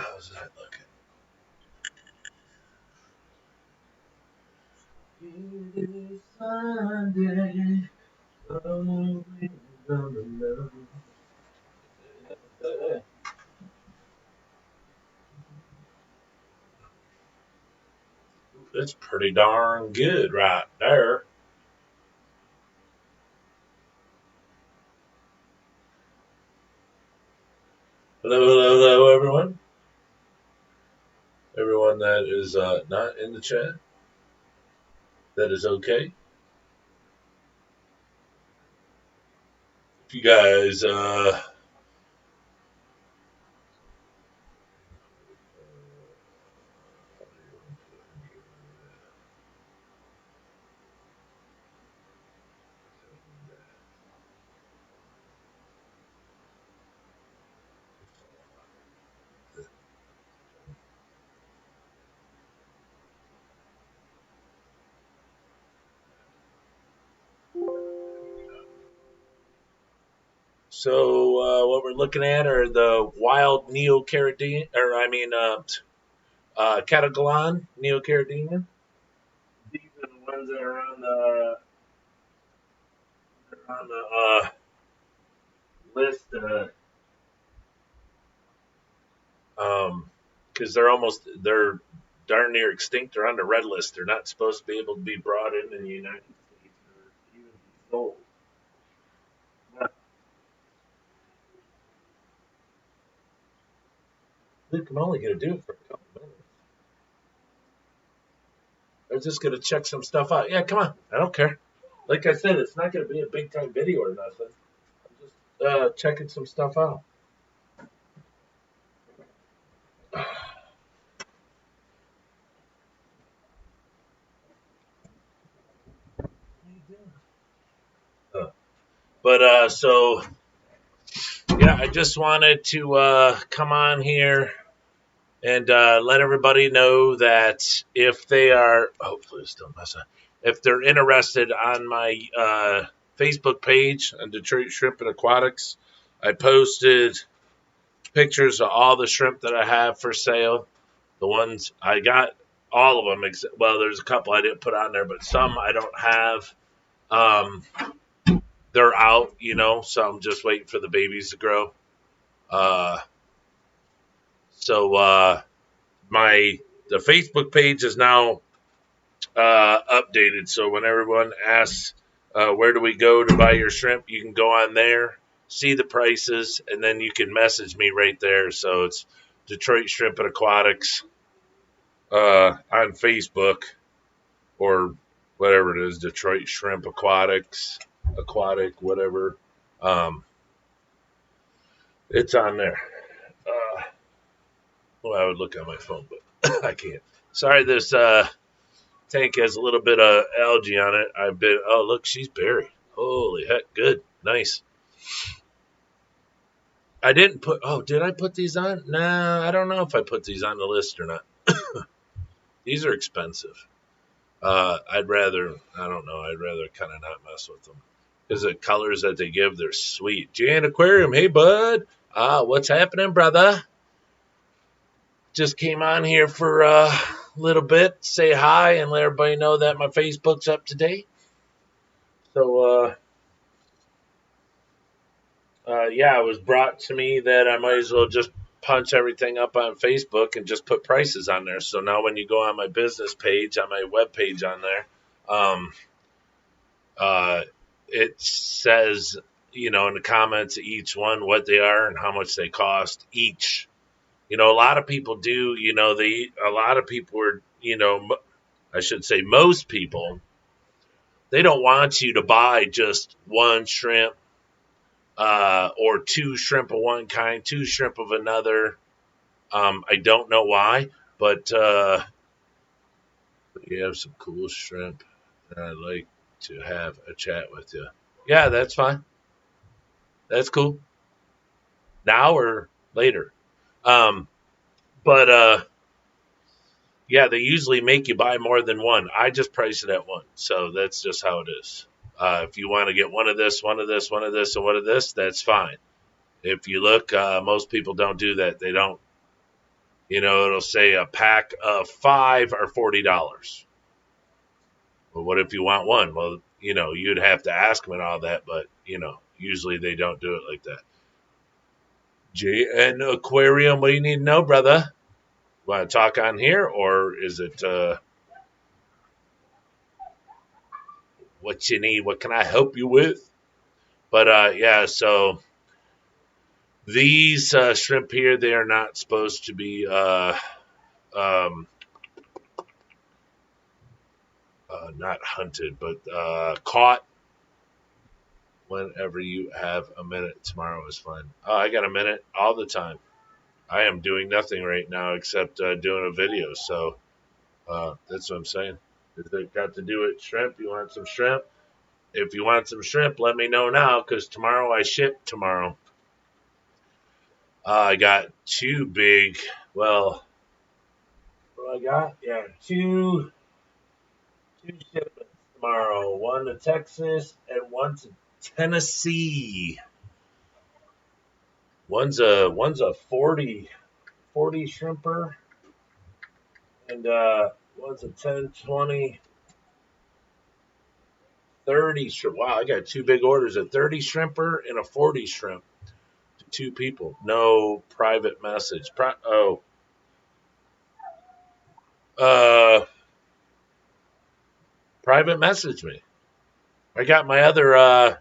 How's that looking? It is Sunday. It's pretty darn good right there. Hello, hello, hello, everyone. Everyone that is not in the chat, that is okay. If you guys, what we're looking at are the wild neocaridine, or I mean, Catagalon neocaridine. These are the ones that are on the list. Because they're darn near extinct. They're on the red list. They're not supposed to be able to be brought in the United States or even be sold. But, Luke, I'm only going to do it for a couple minutes. I'm just going to check some stuff out. Yeah, come on. I don't care. Like I said, it's not going to be a big time video or nothing. I'm just checking some stuff out. But yeah, I just wanted to come on here and let everybody know that if they are, hopefully it's still messing, if they're interested on my Facebook page on Detroit Shrimp and Aquatics, I posted pictures of all the shrimp that I have for sale. The ones I got, all of them, except, well, there's a couple I didn't put on there, but some I don't have. Um, they're out, so I'm just waiting for the babies to grow. Uh, so my the Facebook page is now updated. So when everyone asks, where do we go to buy your shrimp, you can go on there, see the prices, and then you can message me right there. So it's Detroit Shrimp and Aquatics on Facebook or whatever it is, Detroit Shrimp Aquatics, Aquatic, whatever. Um, it's on there. Well, I would look on my phone, but I can't. Sorry, this tank has a little bit of algae on it. Oh, look, she's buried. Holy heck, good, nice. I didn't put, oh, did I put these on? Nah, I don't know if I put these on the list or not. These are expensive. I don't know, I'd rather kind of not mess with them. Because the colors that they give, they're sweet. Jan Aquarium, hey, bud. What's happening, brother? Just came on here for a little bit, say hi, and let everybody know that my Facebook's up to date. So, yeah, it was brought to me that I might as well just punch everything up on Facebook and just put prices on there. So now when you go on my business page, on my web page on there, um, it says, in the comments of each one what they are and how much they cost each. A lot of people do, a lot of people are, I should say most people, they don't want you to buy just one shrimp or two shrimp of one kind, two shrimp of another. I don't know why, but you have some cool shrimp, and I'd like to have a chat with you. Yeah, that's fine. That's cool. Now or later. Um, but yeah, they usually make you buy more than one. I just price it at one, so that's just how it is. If you want to get one of this, one of this, one of this, and one of this, that's fine. If you look, most people don't do that. They don't. It'll say a pack of 5 are $40. Well, what if you want one? Well, you'd have to ask them and all that, but usually they don't do it like that. JN Aquarium, what do you need to know, brother? Want to talk on here, or is it what you need? What can I help you with? But yeah, so these shrimp here, they are not supposed to be um, not hunted, but caught. Whenever you have a minute, tomorrow is fine. Oh, I got a minute all the time. I am doing nothing right now except doing a video, so that's what I'm saying. Is it got to do with shrimp? You want some shrimp? If you want some shrimp, let me know now, because tomorrow I ship tomorrow. I got two big, well, what I got? Yeah, two shipments tomorrow. One to Texas and one to Tennessee. One's a 40 shrimper, and one's a 10, 20, 30 shrimp. Wow, I got two big orders, a 30 shrimper and a 40 shrimp to two people. No private message. Uh, private message me. I got my other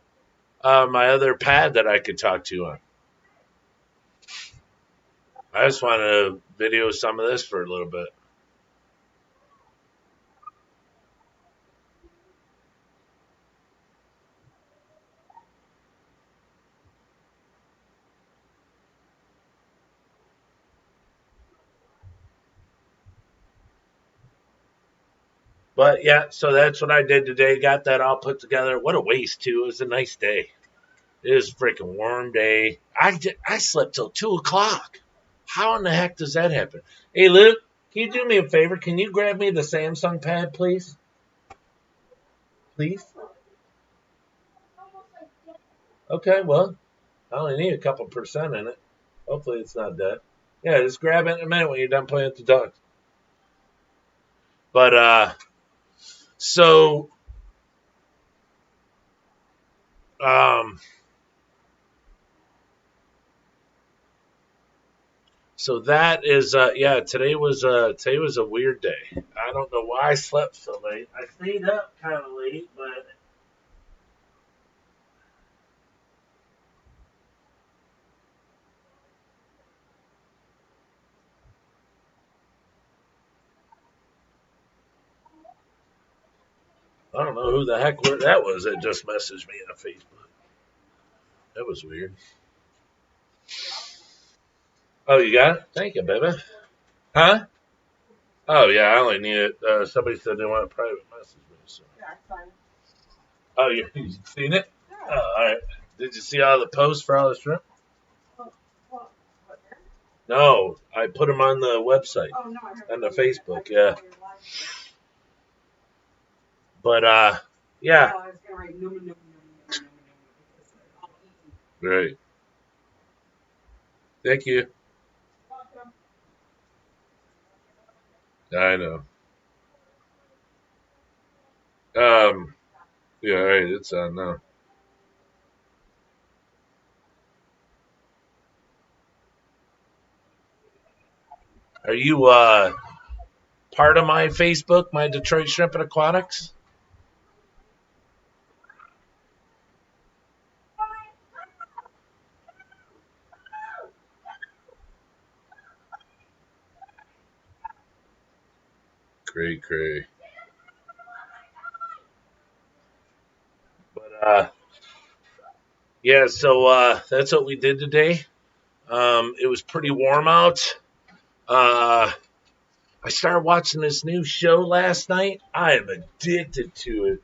pad that I could talk to on. I just want to video some of this for a little bit. But yeah, so that's what I did today. Got that all put together. What a waste, too. It was a nice day. It was a freaking warm day. I slept till 2 o'clock. How in the heck does that happen? Hey, Luke, can you do me a favor? Can you grab me the Samsung pad, please? Please? Okay, well, I only need a couple percent in it. Hopefully it's not dead. Yeah, just grab it in a minute when you're done playing with the dogs. But, so, um, so that is, yeah, today was a weird day. I don't know why I slept so late. I stayed up kind of late, but I don't know who the heck that was that just messaged me on Facebook. That was weird. Oh, you got it? Thank you, baby. Huh? Oh, yeah, I only need it. Somebody said they want to private message me. So. Oh, you seen it? Oh, all right. Did you see all the posts for all the shrimp? No, I put them on the website, on the Facebook, yeah. But, yeah. Right. Thank you. I know. Yeah, all right, it's on now. Are you part of my Facebook, my Detroit Shrimp and Aquatics? Great, great. But yeah, so that's what we did today. It was pretty warm out. Uh, I started watching this new show last night. I am addicted to it.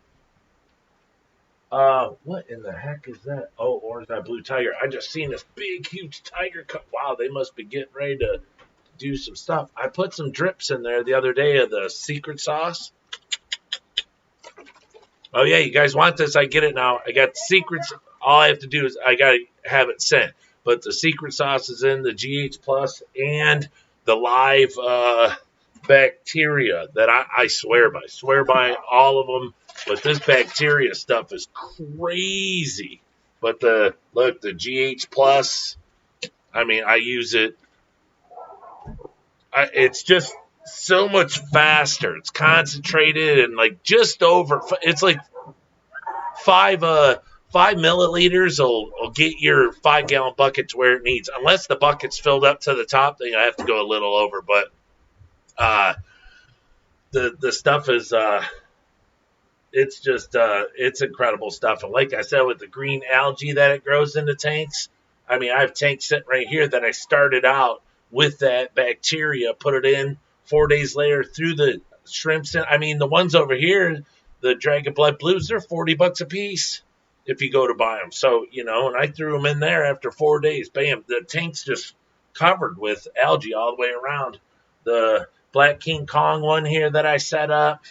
What in the heck is that? Oh, or is that blue tiger? I just seen this big, huge tiger. Wow, they must be getting ready to do some stuff. I put some drips in there the other day of the secret sauce. Oh yeah, you guys want this? I get it now. I got secrets. All I have to do is I gotta have it sent. But the secret sauce is in the GH Plus and the live bacteria that I swear by. Swear by all of them. But this bacteria stuff is crazy. But the GH plus, I mean, I use it. It's just so much faster. It's concentrated and like just over. It's like five 5 milliliters will get your 5 gallon bucket to where it needs. Unless the bucket's filled up to the top, then I have to go a little over. But uh, the stuff is it's just it's incredible stuff. And like I said, with the green algae that it grows in the tanks, I mean, I have tanks sitting right here that I started out with that bacteria, put it in 4 days later through the shrimps. I mean, the ones over here, the Dragon Blood Blues, they're $40 a piece if you go to buy them. So, you know, and I threw them in there after 4 days. Bam, the tank's just covered with algae all the way around. The Black King Kong one here that I set up,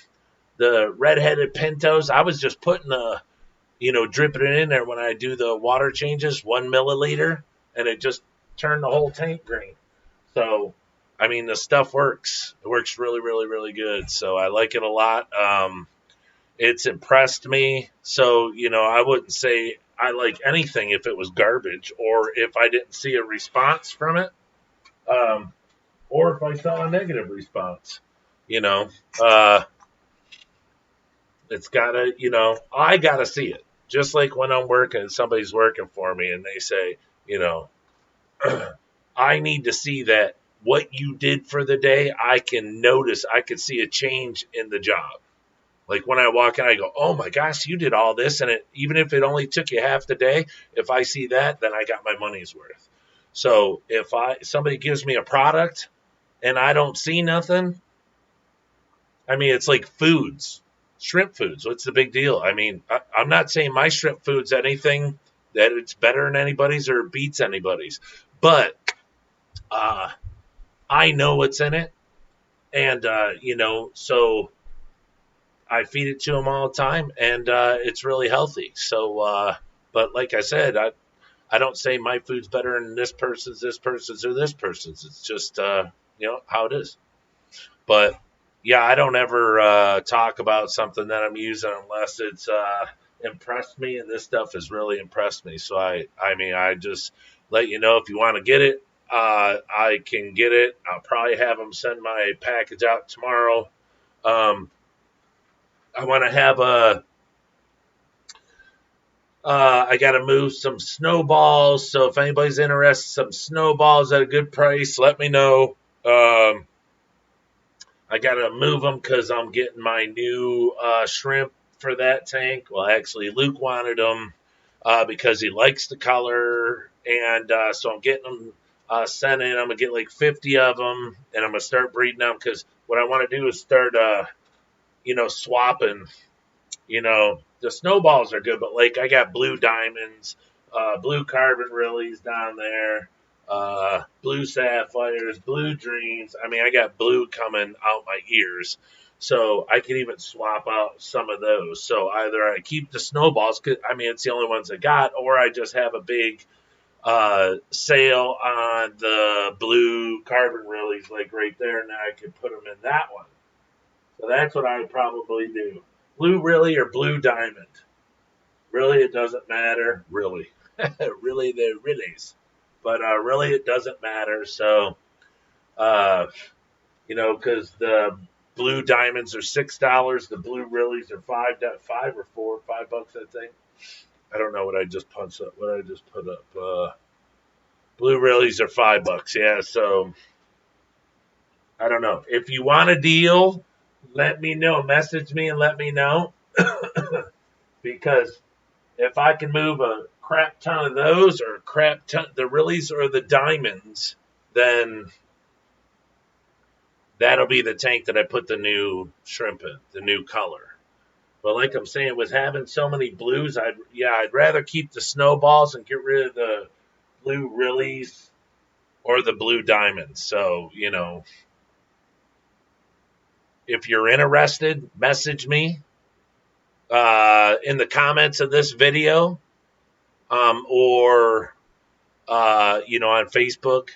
the red-headed pintos, I was just putting dripping it in there when I do the water changes, 1 milliliter, and it just turned the whole tank green. So, I mean, the stuff works. It works really, really, really good. So I like it a lot. It's impressed me. So, I wouldn't say I like anything if it was garbage or if I didn't see a response from it, or if I saw a negative response. It's gotta, I gotta see it. Just like when I'm working, somebody's working for me and they say, I need to see that what you did for the day, I can notice, I can see a change in the job. Like when I walk in, I go, oh my gosh, you did all this. And even if it only took you half the day, if I see that, then I got my money's worth. So if somebody gives me a product and I don't see nothing, I mean, it's like foods. Shrimp foods. What's the big deal? I mean, I'm not saying my shrimp food's anything that it's better than anybody's or beats anybody's, but I know what's in it, and so I feed it to them all the time, and it's really healthy. So, but like I said, I don't say my food's better than this person's, or this person's. It's just how it is. But yeah, I don't ever talk about something that I'm using unless it's impressed me, and this stuff has really impressed me. So I just let you know if you want to get it, I can get it. I'll probably have them send my package out tomorrow. I want to have I got to move some snowballs. So if anybody's interested, some snowballs at a good price, let me know. I got to move them because I'm getting my new shrimp for that tank. Well, actually, Luke wanted them because he likes the color. And so I'm getting them sent in. I'm going to get like 50 of them, and I'm going to start breeding them because what I want to do is start, swapping. The snowballs are good, but like I got blue diamonds, blue carbon lilies down there, blue sapphires, blue dreams. I mean, I got blue coming out my ears, so I can even swap out some of those. So either I keep the snowballs, 'cause, I mean, it's the only ones I got, or I just have a big sale on the blue carbon lilies, like right there, and I can put them in that one. So that's what I would probably do. Blue really or blue diamond. Really, it doesn't matter. Really. Really, they're reallys. But really, it doesn't matter. So, because the blue diamonds are $6. The blue reallys are $5 I think. I don't know what I just punched up. What I just put up. Blue reallys are $5. Yeah, so I don't know. If you want a deal, let me know. Message me and let me know. Because if I can move a crap ton of those or a crap ton, the reallys or the diamonds, then that'll be the tank that I put the new shrimp in, the new color. But like I'm saying, with having so many blues, I'd rather keep the snowballs and get rid of the blue reallys or the blue diamonds. So, if you're interested, message me in the comments of this video, or on Facebook.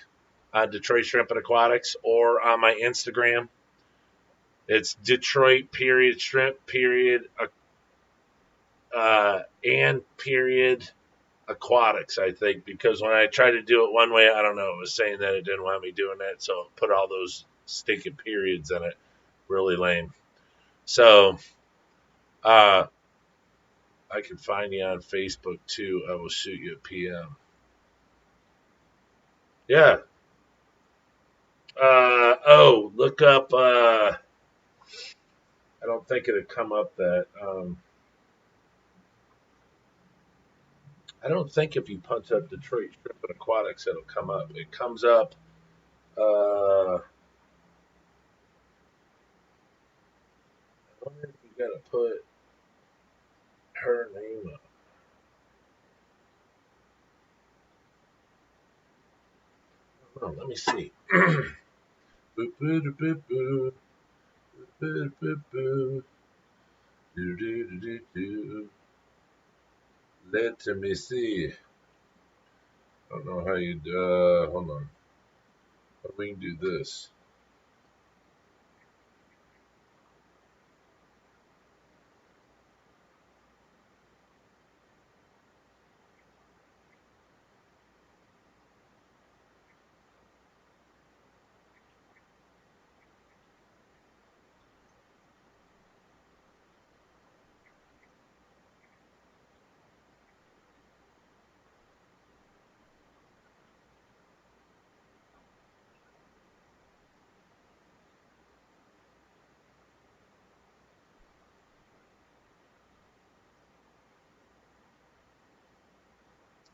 on Detroit Shrimp and Aquatics, or on my Instagram. It's Detroit period shrimp period and period aquatics, I think, because when I tried to do it one way, I don't know, it was saying that it didn't want me doing that, so it put all those stinking periods in it. Really lame. So, uh, I can find you on Facebook too. I will shoot you a PM. Yeah. Look up. I don't think it'd come up that. I don't think if you punch up Detroit Strip and Aquatics, it'll come up. It comes up. I wonder if you gotta put her name up. Oh, let me see. Boop, boop, boop, boop, boop, boop, boop. Do, do, do, do, do. Let me see. I don't know how you. Hold on. We can do this.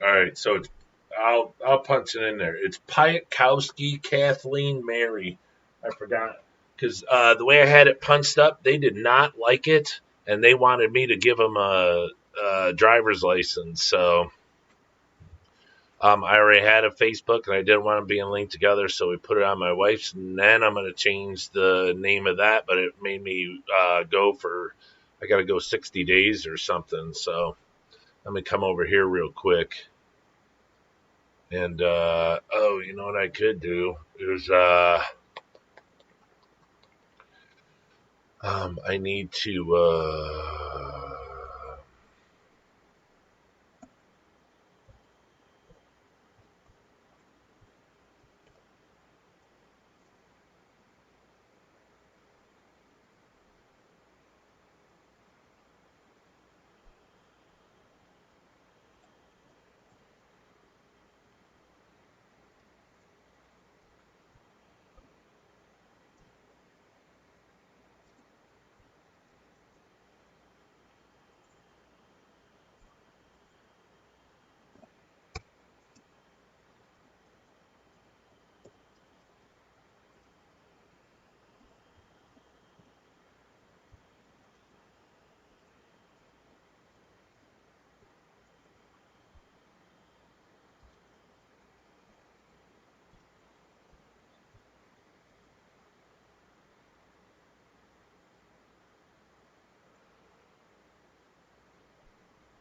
All right, so it's I'll punch it in there. It's Piatkowski Kathleen Mary. I forgot because the way I had it punched up, they did not like it, and they wanted me to give them a driver's license. So I already had a Facebook, and I didn't want them being linked together, so we put it on my wife's. And then I'm going to change the name of that, but it made me go for. I got to go 60 days or something. So let me come over here real quick. And you know what I could do is I need to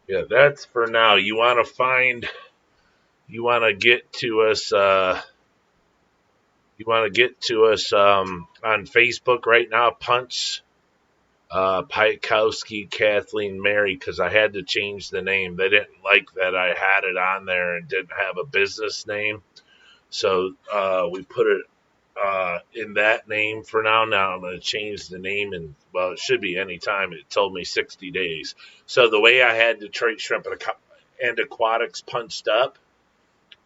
yeah, that's for now. You want to get to us on Facebook right now. Punch Piatkowski Kathleen Mary because I had to change the name. They didn't like that I had it on there and didn't have a business name. So we put it in that name for now. Now I'm going to change the name, and well, it should be any time. It told me 60 days. So the way I had Detroit Shrimp and Aquatics punched up,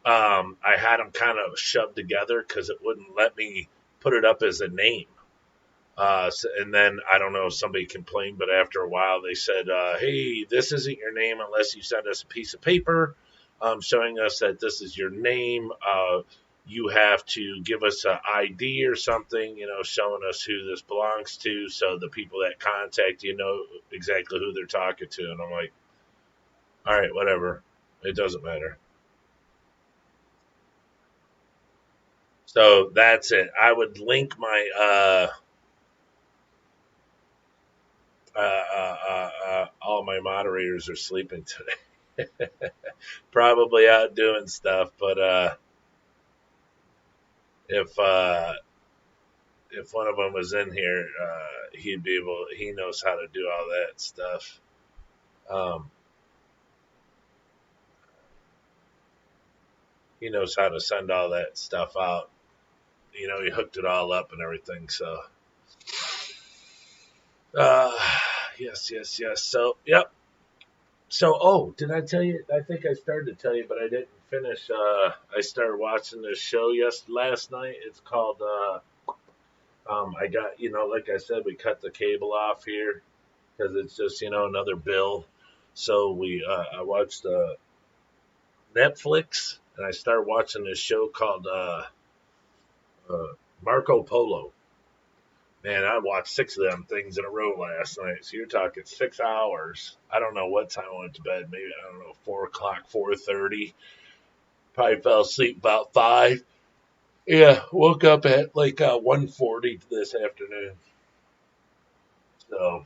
I had them kind of shoved together because it wouldn't let me put it up as a name. And then I don't know if somebody complained, but after a while they said, "Hey, this isn't your name unless you send us a piece of paper showing us that this is your name. You have to give us an ID or something, showing us who this belongs to, so the people that contact you know exactly who they're talking to." And I'm like, "All right, whatever. It doesn't matter." So that's it. I would link my all my moderators are sleeping today. Probably out doing stuff, but if one of them was in here, he'd be able. He knows how to do all that stuff. Um, he knows how to send all that stuff out. He hooked it all up and everything. So, uh, yes, yes, yes. So, yep. So, oh, did I tell you? I think I started to tell you, but I didn't finish. I started watching this show last night. It's called. I got like I said, we cut the cable off here because it's just another bill. So I watched Netflix and I started watching this show called uh, Marco Polo. Man, I watched 6 of them things in a row last night. So you're talking 6 hours. I don't know what time I went to bed. Maybe I don't know 4 o'clock, 4:30. Probably fell asleep about 5. Yeah, woke up at like 1:40 this afternoon. So,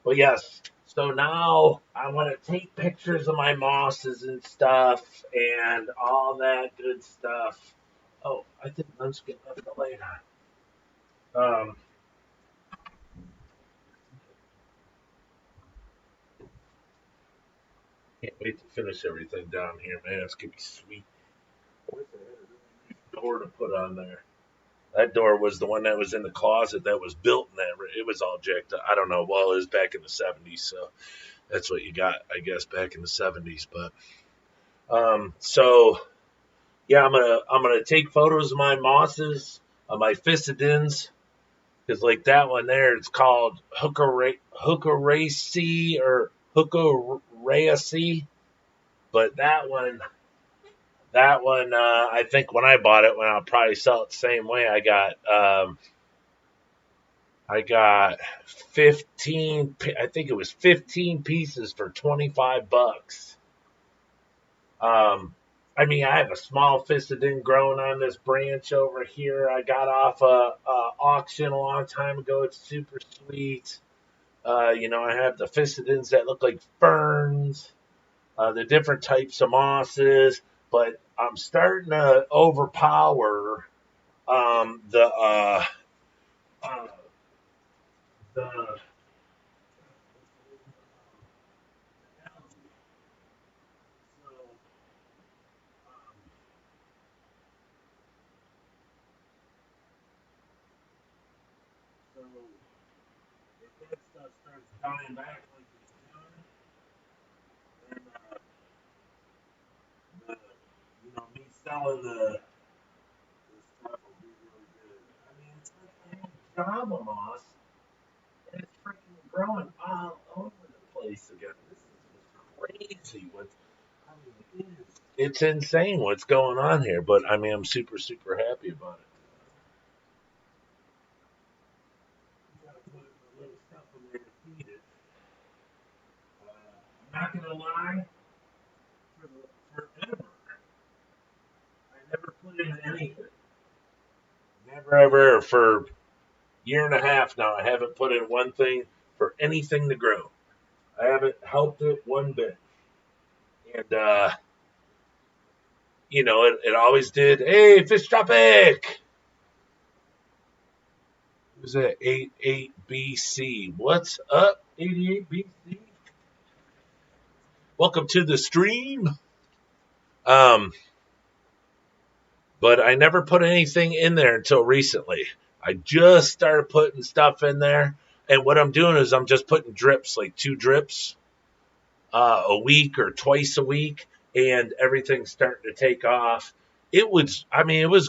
well, yes. So now I want to take pictures of my mosses and stuff and all that good stuff. Oh, I think lunch get left delayed on. Can't wait to finish everything down here, man. It's gonna be sweet. Where's the door to put on there? That door was the one that was in the closet that was built in that. It was all jacked up. I don't know. Well, it was back in the '70s, so that's what you got, I guess, back in the '70s. But so yeah, I'm gonna take photos of my mosses, of my physidins, because like that one there, it's called hookeraceae or hookeraceae. But that one, I think when I bought it, when I'll probably sell it the same way, I got 15. I think it was 15 pieces for $25. Um, I mean, I have a small fistidin growing on this branch over here. I got off a auction a long time ago. It's super sweet. I have the fistidins that look like ferns, the different types of mosses, but I'm starting to overpower uh, the so, um, so if that stuff starts dying back like it's doing, then me selling the stuff will be really good. I mean, it's like any Java moss, and it's freaking growing all over the place again. This is just crazy. I mean, it's insane what's going on here. But I mean, I'm super, super happy about it. You gotta put a little stuff in there to feed it. I'm not gonna lie, forever, I never put in anything. Never ever for year and a half now. I haven't put in one thing for anything to grow. I haven't helped it one bit. And it always did. Hey, fish tropic. Who's that? 88BC. What's up, 88BC? Welcome to the stream. Um, but I never put anything in there until recently. I just started putting stuff in there, and what I'm doing is I'm just putting drips, like 2 drips a week or twice a week, and everything's starting to take off. It was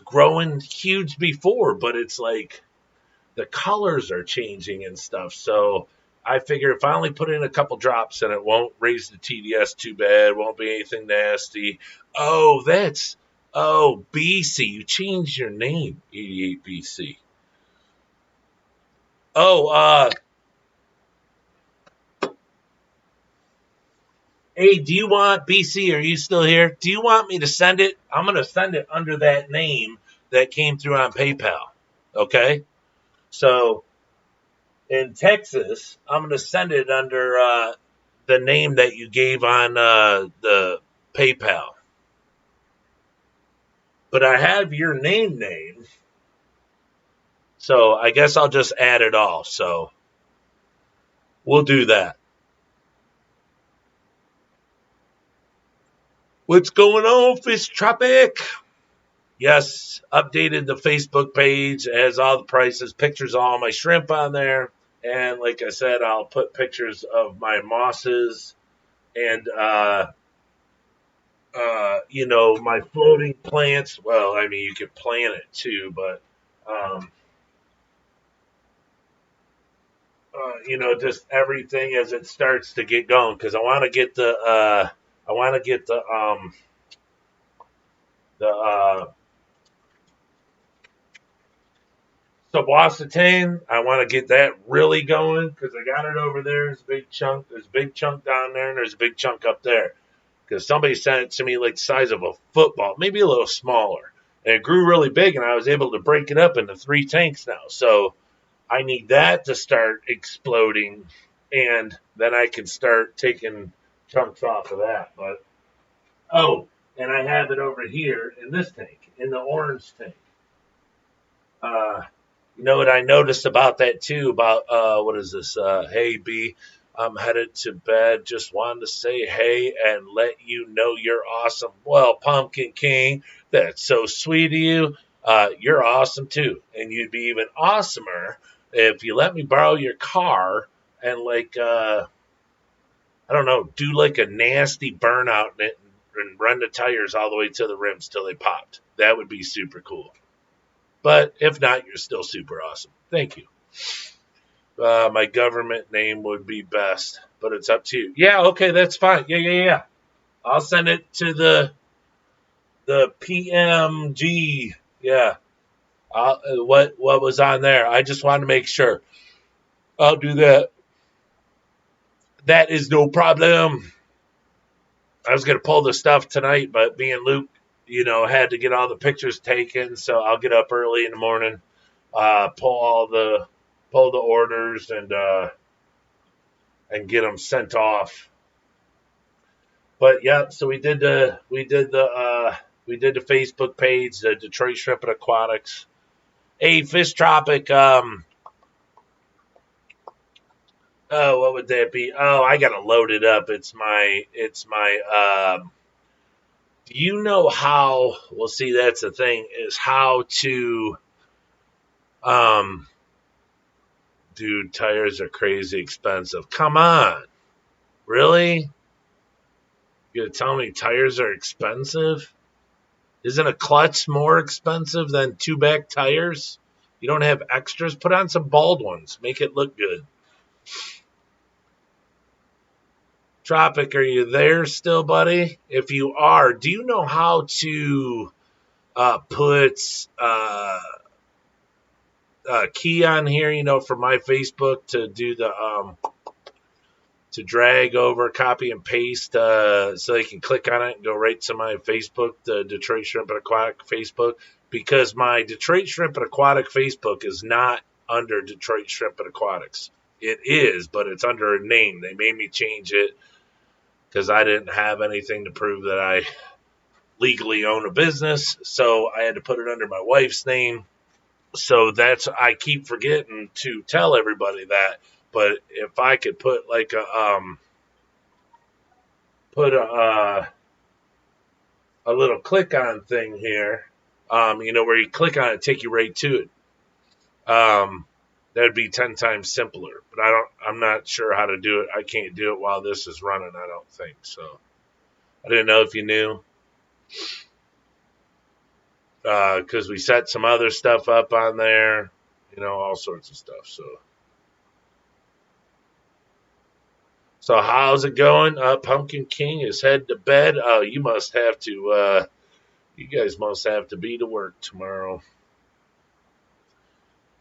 growing huge before, but it's like the colors are changing and stuff. So I figure if I only put in a couple drops and it won't raise the TDS too bad, won't be anything nasty. BC. You changed your name, 88 BC. Oh, hey, do you want BC? Are you still here? Do you want me to send it? I'm gonna send it under that name that came through on PayPal. Okay, so in Texas, I'm gonna send it under the name that you gave on the PayPal. But I have your name. So I guess I'll just add it all. So we'll do that. What's going on, Fish Tropic? Yes, updated the Facebook page, has all the prices, pictures of all my shrimp on there. And like I said, I'll put pictures of my mosses and, my floating plants. Well, I mean, you could plant it too, but, um, just everything as it starts to get going. Cause I want to get the Suboxetine, I want to get that really going because I got it over there. There's a big chunk. There's a big chunk down there, and there's a big chunk up there. Because somebody sent it to me like the size of a football, maybe a little smaller. And it grew really big, and I was able to break it up into 3 tanks now. So I need that to start exploding, and then I can start taking chunks off of that. But, oh, and I have it over here in this tank, in the orange tank. Uh, you know what I noticed about that too? About what is this? Hey B, I'm headed to bed. Just wanted to say hey and let you know you're awesome. Well, Pumpkin King, that's so sweet of you. You're awesome too, and you'd be even awesomer if you let me borrow your car and I don't know, do like a nasty burnout in it and run the tires all the way to the rims till they popped. That would be super cool. But if not, you're still super awesome. Thank you. My government name would be best, but it's up to you. Yeah, okay, that's fine. Yeah. I'll send it to the PMG. Yeah. What was on there? I just wanted to make sure. I'll do that. That is no problem. I was gonna pull the stuff tonight, but me and Luke, had to get all the pictures taken, so I'll get up early in the morning, pull the orders and get them sent off. But yeah, so we did the Facebook page, the Detroit Shrimp and Aquatics. Hey, Fish Tropic. Oh, what would that be? Oh, I gotta load it up. It's my. Do you know how? Well, see, that's the thing is how to. Um, Dude, tires are crazy expensive. Come on, really? You gonna tell me tires are expensive? Isn't a clutch more expensive than two back tires? You don't have extras? Put on some bald ones. Make it look good. Tropic, are you there still, buddy? If you are, do you know how to put a key on here, for my Facebook to do to drag over, copy and paste so they can click on it and go right to my Facebook, the Detroit Shrimp and Aquatic Facebook, because my Detroit Shrimp and Aquatic Facebook is not under Detroit Shrimp and Aquatics. It is, but it's under a name. They made me change it because I didn't have anything to prove that I legally own a business, so I had to put it under my wife's name. So I keep forgetting to tell everybody that. But if I could put like a little click on thing here, where you click on it, take you right to it. That'd be 10 times simpler. But I'm not sure how to do it. I can't do it while this is running. I don't think so. I didn't know if you knew. Because we set some other stuff up on there, all sorts of stuff. So how's it going? Pumpkin King is head to bed. Oh, you must have to. You guys must have to be to work tomorrow.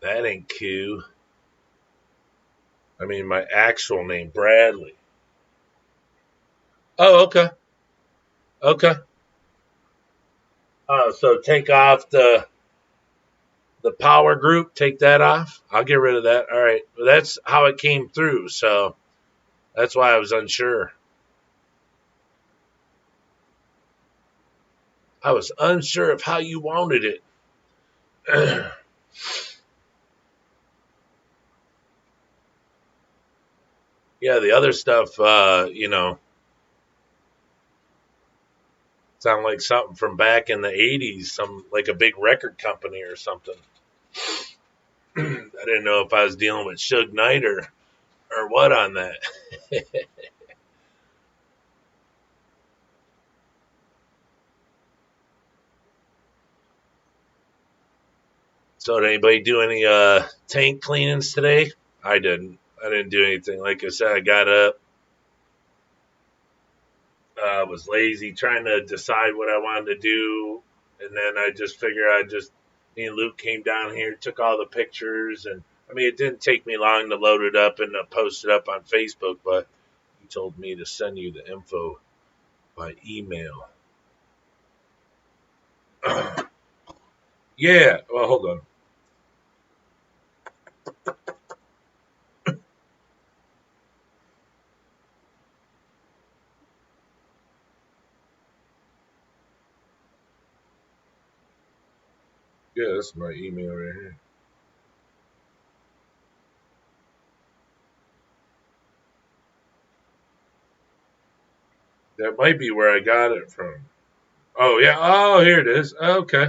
That ain't cool. I mean, my actual name, Bradley. Oh, okay, okay. So take off the power group. Take that off. I'll get rid of that. All right. Well, that's how it came through. So that's why I was unsure. I was unsure of how you wanted it. Yeah, the other stuff, sound like something from back in the '80s, some like a big record company or something. I didn't know if I was dealing with Suge Knight or what on that. So did anybody do any tank cleanings today? I didn't. I didn't do anything. Like I said, I got up, was lazy trying to decide what I wanted to do, and then I just figured me and Luke came down here, took all the pictures, and I mean it didn't take me long to load it up and post it up on Facebook, but he told me to send you the info by email. Yeah. Well, hold on. Yeah, that's my email right here. That might be where I got it from. Oh yeah. Oh, here it is. Okay.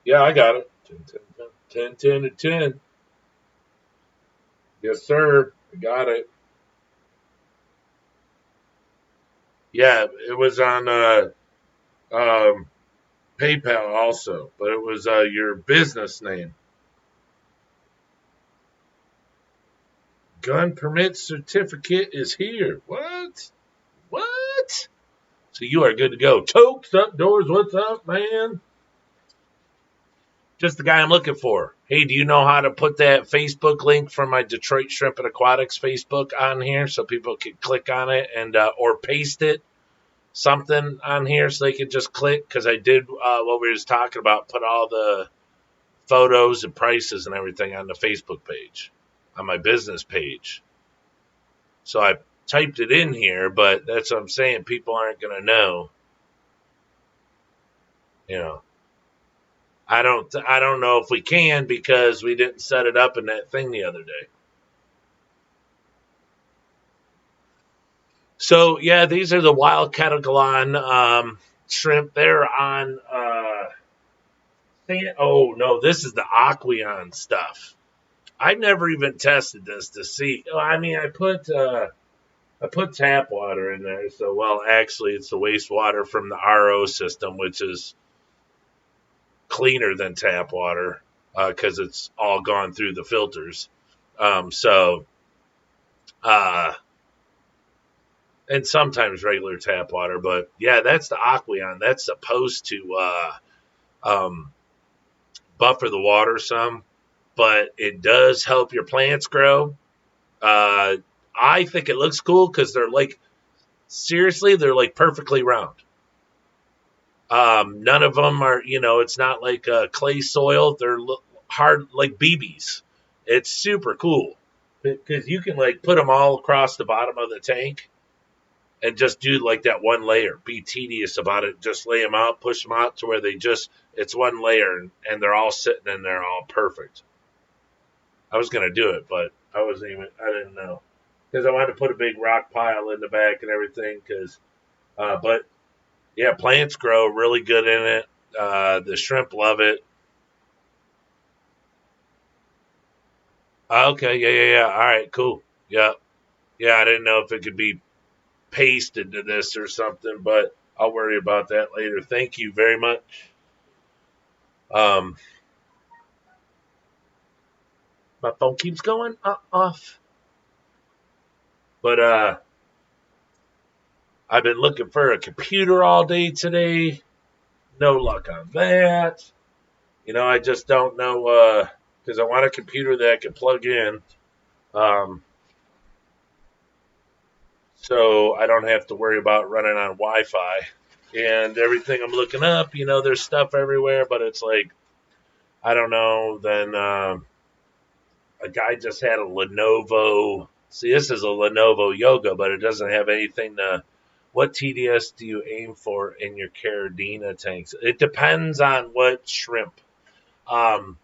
Yeah, I got it. 10, 10, 10, 10, 10 to 10. Yes, sir. I got it. Yeah, it was on um, PayPal also, but it was your business name. Gun permit certificate is here. What? What? So you are good to go. Tokes up doors. What's up, man? Just the guy I'm looking for. Hey, do you know how to put that Facebook link from my Detroit Shrimp and Aquatics Facebook on here so people can click on it and or paste it something on here so they can just click? Because I did what we was talking about, put all the photos and prices and everything on the Facebook page, on my business page. So I typed it in here, but that's what I'm saying. People aren't going to know. You know, I don't know if we can because we didn't set it up in that thing the other day. So yeah, these are the wild catagalon shrimp. They're on. Oh no, this is the Aqueon stuff. I never even tested this to see. I mean, I put tap water in there. So well, actually, it's the wastewater from the RO system, which is cleaner than tap water because it's all gone through the filters. So uh, and sometimes regular tap water, but yeah, that's the Aqueon. That's supposed to um, buffer the water some, but it does help your plants grow. Uh, I think it looks cool because they're like seriously, they're like perfectly round. None of them are, it's not like clay soil. They're hard like BBs. It's super cool because you can like put them all across the bottom of the tank and just do like that one layer. Be tedious about it. Just lay them out, push them out to where it's one layer and they're all sitting in there all perfect. I was gonna do it, but I didn't know because I wanted to put a big rock pile in the back and everything. But yeah, plants grow really good in it. The shrimp love it. Okay, yeah, yeah, yeah. All right, cool. Yeah, yeah. I didn't know if it could be pasted to this or something, but I'll worry about that later. Thank you very much. Um, my phone keeps going off, but I've been looking for a computer all day today. No luck on that. I just don't know because I want a computer that I can plug in. Um, so I don't have to worry about running on Wi-Fi and everything. I'm looking up, there's stuff everywhere, but it's like I don't know. Then a guy just had a Lenovo. See, this is a Lenovo Yoga, but it doesn't have anything to What TDS do you aim for in your Caradina tanks? It depends on what shrimp. I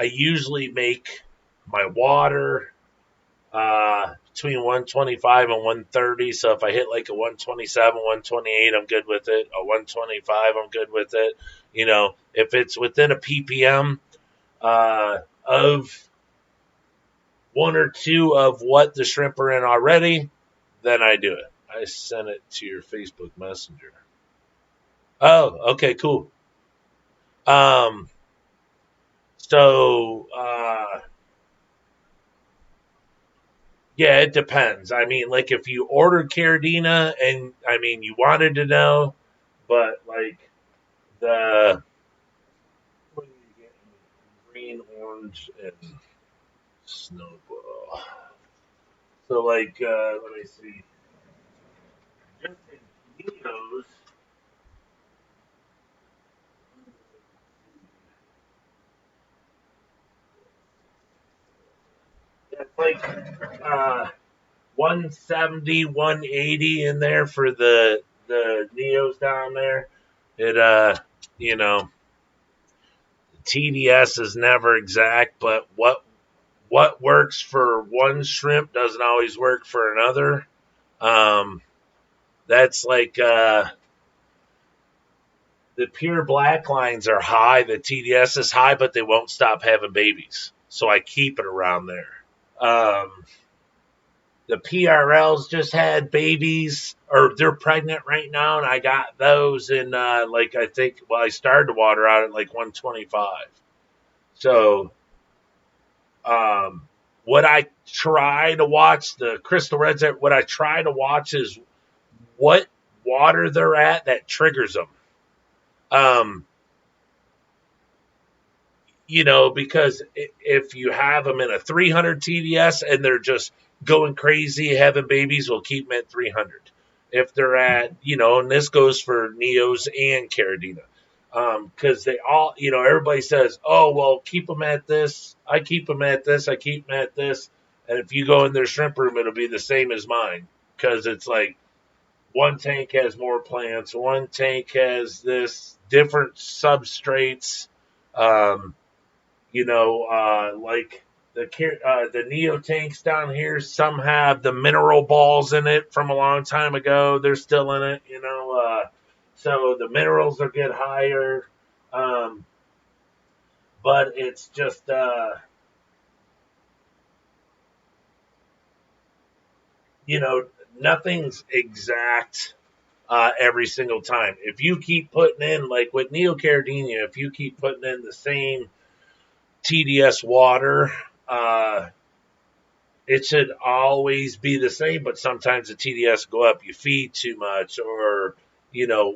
usually make my water between 125 and 130. So if I hit like a 127, 128, I'm good with it. A 125, I'm good with it. If it's within a ppm of one or two of what the shrimp are in already, then I do it. I sent it to your Facebook Messenger. Oh, okay, cool. Um, so yeah, it depends. I mean, like if you ordered Caradina and I mean you wanted to know, but like the what do you get? Green, orange, and snowball. So like let me see. Just in Neos, it's like uh 170, 180 in there for the Neos down there. It you know, TDS is never exact, but what works for one shrimp doesn't always work for another. Um, that's like the pure black lines are high, the TDS is high, but they won't stop having babies. So I keep it around there. The PRLs just had babies, or they're pregnant right now, and I got those in like I think. Well, I started to water out at like 125. So what I try to watch the crystal reds. What I try to watch is what water they're at that triggers them. Um, because if you have them in a 300 TDS and they're just going crazy having babies, we'll keep them at 300. If they're at, and this goes for Neos and Caradina, because they all, everybody says, oh, well, keep them at this. I keep them at this. I keep them at this. And if you go in their shrimp room, it'll be the same as mine because it's like one tank has more plants, one tank has this different substrates. Um, like the Neo tanks down here, some have the mineral balls in it from a long time ago. They're still in it, so the minerals will get higher. Um, but it's just, you know, nothing's exact every single time. If you keep putting in, like with Neocaridina, if you keep putting in the same TDS water, it should always be the same, but sometimes the TDS go up. You feed too much, or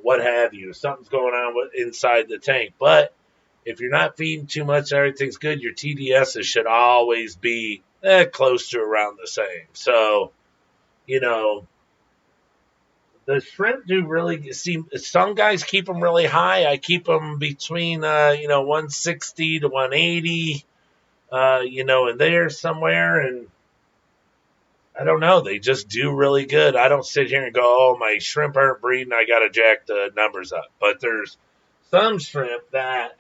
what have you. Something's going on inside the tank. But if you're not feeding too much, everything's good. Your TDSs should always be close to around the same. So you know the shrimp do really seem. Some guys keep them really high. I keep them between 160 to 180. In there somewhere and I don't know. They just do really good. I don't sit here and go, oh, my shrimp aren't breeding. I got to jack the numbers up. But there's some shrimp that,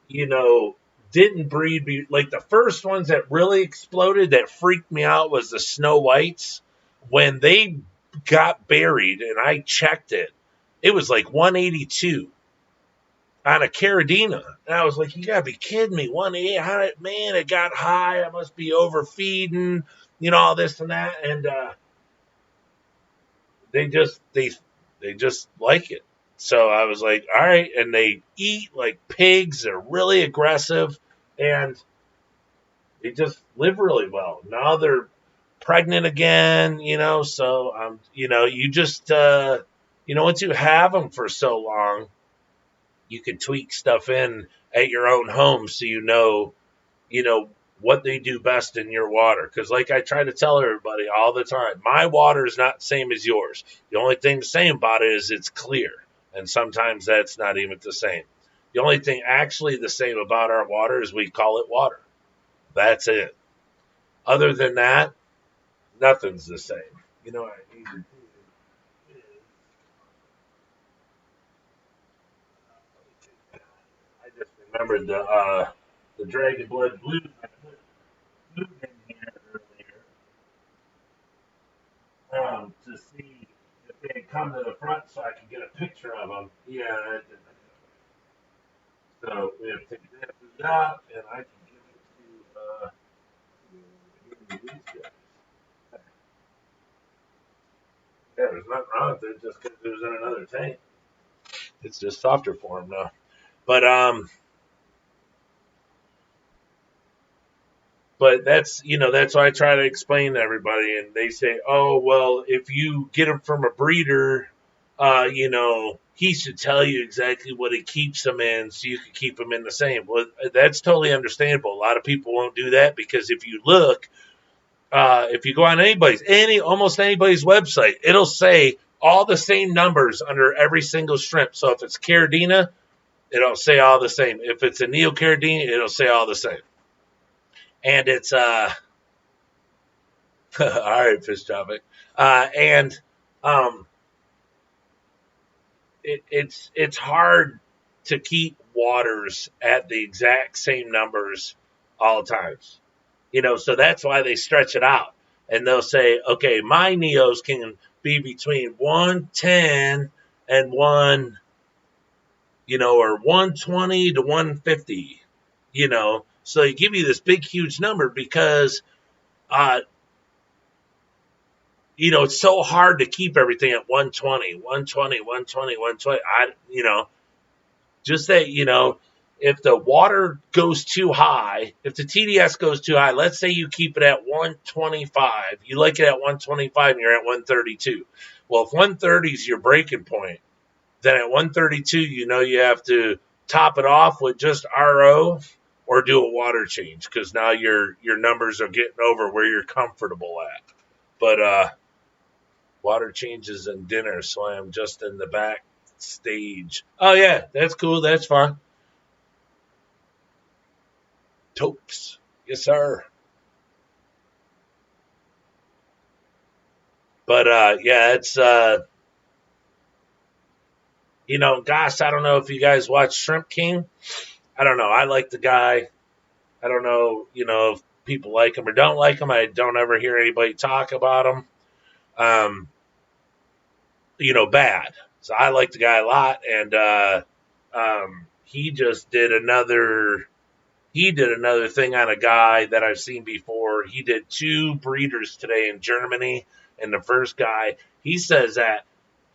you know, didn't breed. Like the first ones that really exploded that freaked me out was the snow whites. When they got buried and I checked it, it was like 182 on a Caradina. And I was like, you got to be kidding me. 180, man, it got high. I must be overfeeding, all this and that. And, they just they just like it. So I was like, all right, and they eat like pigs. They're really aggressive, and they just live really well. Now they're pregnant again, So you just once you have them for so long, you can tweak stuff in at your own home, so you know what they do best in your water. Because, like I try to tell everybody all the time, my water is not the same as yours. The only thing the same about it is it's clear, and sometimes that's not even the same. The only thing actually the same about our water is we call it water. That's it. Other than that, nothing's the same. You know what I need to do? Remember the Dragon Blood Blues? I put food in here earlier to see if they had come to the front so I could get a picture of them. Yeah, that didn't. So we have to take that food out, and I can give it to these guys. Yeah, there's nothing wrong with it just because it was in another tank. It's just softer for them now. But that's that's why I try to explain to everybody, and they say, oh well, if you get them from a breeder, he should tell you exactly what he keeps them in, so you can keep them in the same. Well, that's totally understandable. A lot of people won't do that because if you look, if you go on almost anybody's website, it'll say all the same numbers under every single shrimp. So if it's Caridina, it'll say all the same. If it's a Neocaridina, it'll say all the same. And it's all right, fish topic. And it's hard to keep waters at the exact same numbers all times. So that's why they stretch it out. And they'll say, okay, my Neos can be between 110 and or 120 to 150, So they give you this big, huge number because, it's so hard to keep everything at 120, 120, 120, 120. Just that, if the water goes too high, if the TDS goes too high, let's say you keep it at 125, you like it at 125 and you're at 132. Well, if 130 is your breaking point, then at 132, you have to top it off with just RO or do a water change because now your numbers are getting over where you're comfortable at. But water changes and dinner, so I'm just in the back stage. Oh yeah, that's cool. That's fine. Topes. Yes, sir. But yeah, it's gosh, I don't know if you guys watch Shrimp King. I don't know. I like the guy. I don't know, if people like him or don't like him. I don't ever hear anybody talk about him. Um, bad. So I like the guy a lot, and he just did another. He did another thing on a guy that I've seen before. He did 2 breeders today in Germany, and the first guy, he says that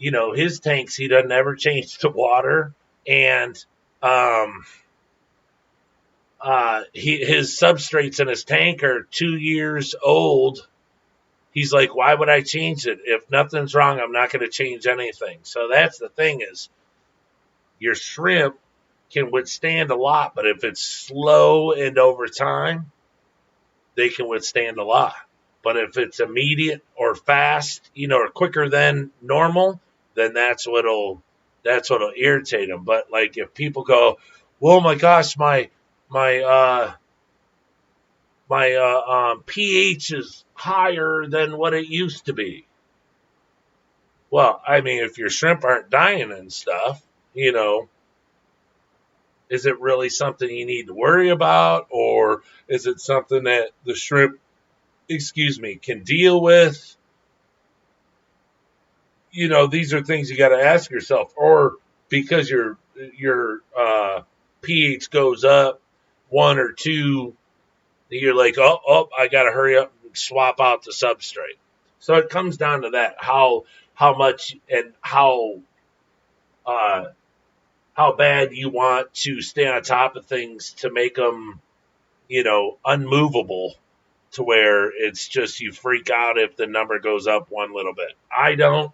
his tanks he doesn't ever change the water, and his substrates in his tank are 2 years old. He's like, why would I change it? If nothing's wrong, I'm not going to change anything. So that's the thing is your shrimp can withstand a lot, but if it's slow and over time, they can withstand a lot. But if it's immediate or fast, or quicker than normal, then that's what'll irritate them. But like if people go, "Oh my gosh, my pH is higher than what it used to be." Well, I mean, if your shrimp aren't dying and stuff, is it really something you need to worry about, or is it something that the shrimp, can deal with? These are things you got to ask yourself. Or because your pH goes up 1 or 2, you're like, oh, I got to hurry up and swap out the substrate. So it comes down to that how much and uh, how bad you want to stay on top of things to make them unmovable to where it's just you freak out if the number goes up one little bit. I don't.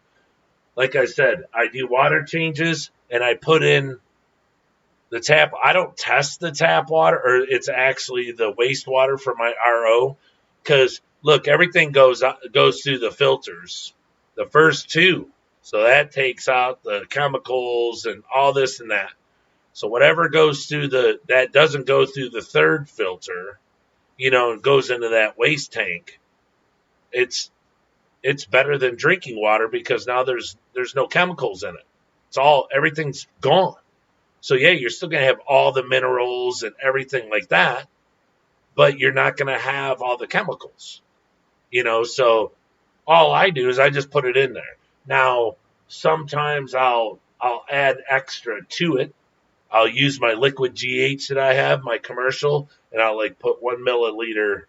Like I said, I do water changes and I put in the tap. I don't test the tap water, or it's actually the wastewater for my RO. Because look, everything goes through the filters, the first 2. So that takes out the chemicals and all this and that. So whatever goes through that doesn't go through the 3rd filter, and goes into that waste tank. It's better than drinking water because now there's no chemicals in it. Everything's gone. So yeah, you're still going to have all the minerals and everything like that, but you're not going to have all the chemicals. So all I do is I just put it in there. Now, sometimes I'll add extra to it. I'll use my liquid GH that I have, my commercial, and I'll like put 1 milliliter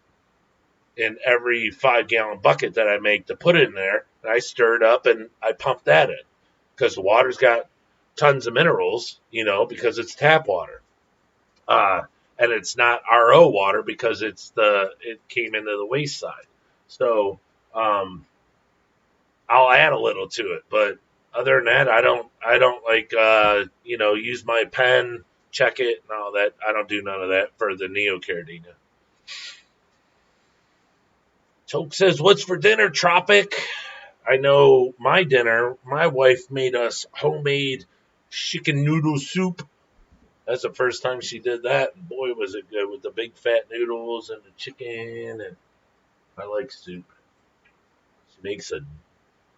in every 5 gallon bucket that I make to put it in there. And I stir it up and I pump that in because the water's got tons of minerals, because it's tap water. Uh, and it's not RO water because it came into the waste side. So um, I'll add a little to it, but other than that, I don't like use my pen, check it, and all that. I don't do none of that for the neocaridina. Toke says, "What's for dinner, Tropic?" I know my dinner. My wife made us homemade chicken noodle soup. That's the first time she did that. And boy, was it good with the big fat noodles and the chicken. And I like soup. She makes a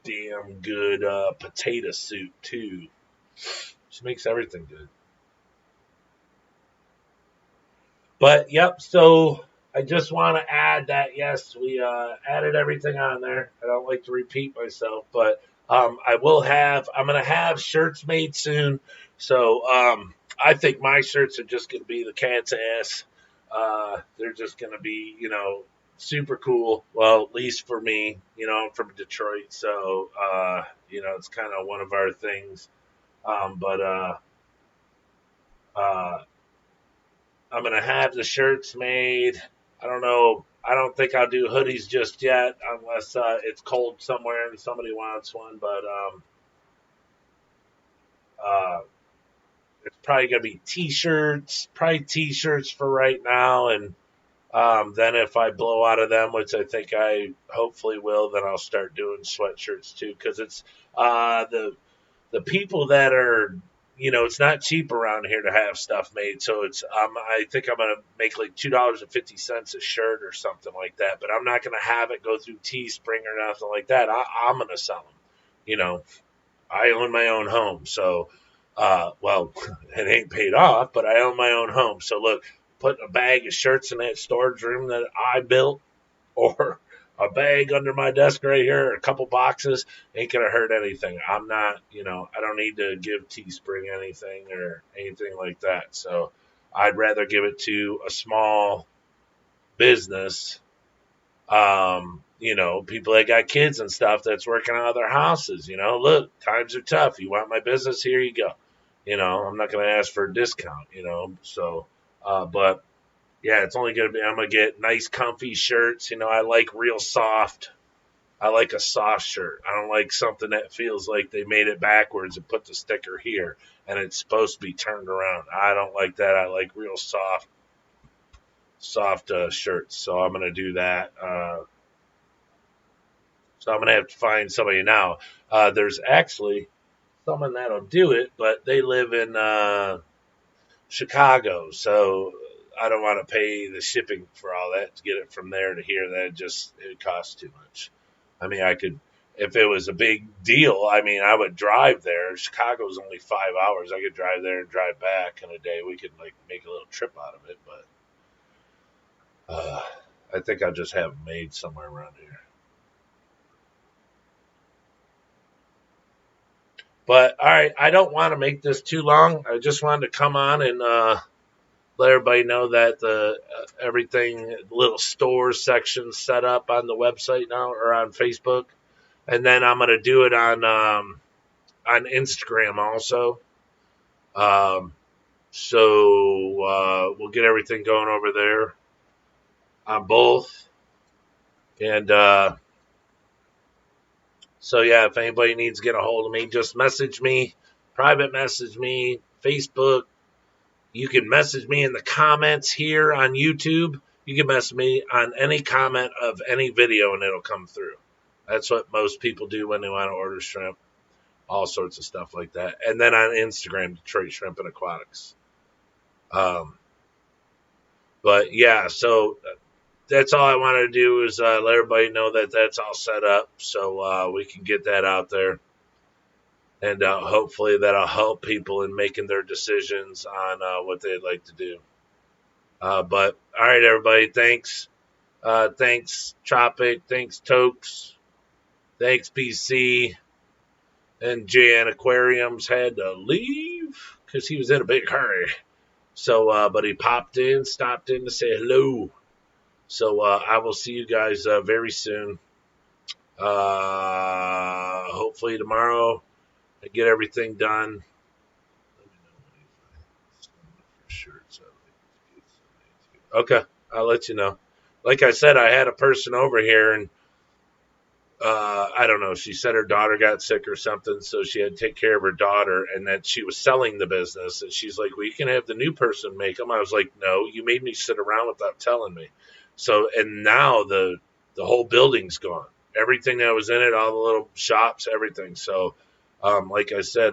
damn good potato soup too. She makes everything good. But yep, so I just want to add that yes, we added everything on there. I don't like to repeat myself, but I'm going to have shirts made soon. So I think my shirts are just going to be the cat's ass. They're just going to be, super cool. Well, at least for me, I'm from Detroit, so it's kind of one of our things. But uh, I'm gonna have the shirts made. I don't know. I don't think I'll do hoodies just yet, unless it's cold somewhere and somebody wants one. But uh, it's probably gonna be t-shirts. Probably t-shirts for right now, and then if I blow out of them, which I think I hopefully will, then I'll start doing sweatshirts too. Because it's the people that are it's not cheap around here to have stuff made. So I think I'm gonna make like $2.50 a shirt or something like that. But I'm not gonna have it go through Teespring or nothing like that. I'm gonna sell them. You know, I own my own home, so well, it ain't paid off, but I own my own home. So look, putting a bag of shirts in that storage room that I built, or a bag under my desk right here, or a couple boxes, ain't gonna hurt anything. I'm not, I don't need to give Teespring anything or anything like that. So I'd rather give it to a small business, people that got kids and stuff that's working out of their houses. Look, times are tough. You want my business? Here you go. I'm not gonna ask for a discount. So, but yeah, it's only gonna be. I'm gonna get nice, comfy shirts. I like real soft. I like a soft shirt. I don't like something that feels like they made it backwards and put the sticker here and it's supposed to be turned around. I don't like that. I like real soft shirts. So I'm gonna do that. So I'm gonna have to find somebody now. There's actually someone that'll do it, but they live in Chicago, so I don't want to pay the shipping for all that to get it from there to here. It costs too much. I mean, I could if it was a big deal. I mean, I would drive there. Chicago's only 5 hours. I could drive there and drive back in a day. We could like make a little trip out of it, but I think I'll just have them made somewhere around here. But all right, I don't want to make this too long. I just wanted to come on and let everybody know that the everything little store section set up on the website now or on Facebook, and then I'm gonna do it on Instagram also. Um, so we'll get everything going over there on both, and so yeah, if anybody needs to get a hold of me, just message me, private message me, Facebook. You can message me in the comments here on YouTube. You can message me on any comment of any video and it'll come through. That's what most people do when they want to order shrimp, all sorts of stuff like that. And then on Instagram, Detroit Shrimp and Aquatics. Um, but yeah, so that's all I wanted to do is let everybody know that that's all set up so we can get that out there. and hopefully that'll help people in making their decisions on what they'd like to do. But all right, everybody, thanks. Thanks, Tropic. Thanks, Tokes. Thanks, PC. And Jan Aquariums had to leave because he was in a big hurry. So, but he popped in, stopped in to say hello. So I will see you guys very soon. Hopefully tomorrow I get everything done. Let me know when you find shirts. Okay, I'll let you know. Like I said, I had a person over here, and I don't know. She said her daughter got sick or something, so she had to take care of her daughter, and that she was selling the business. And she's like, "Well, you can have the new person make them." I was like, "No, you made me sit around without telling me." So, and now the whole building's gone. Everything that was in it, all the little shops, everything. So, like I said,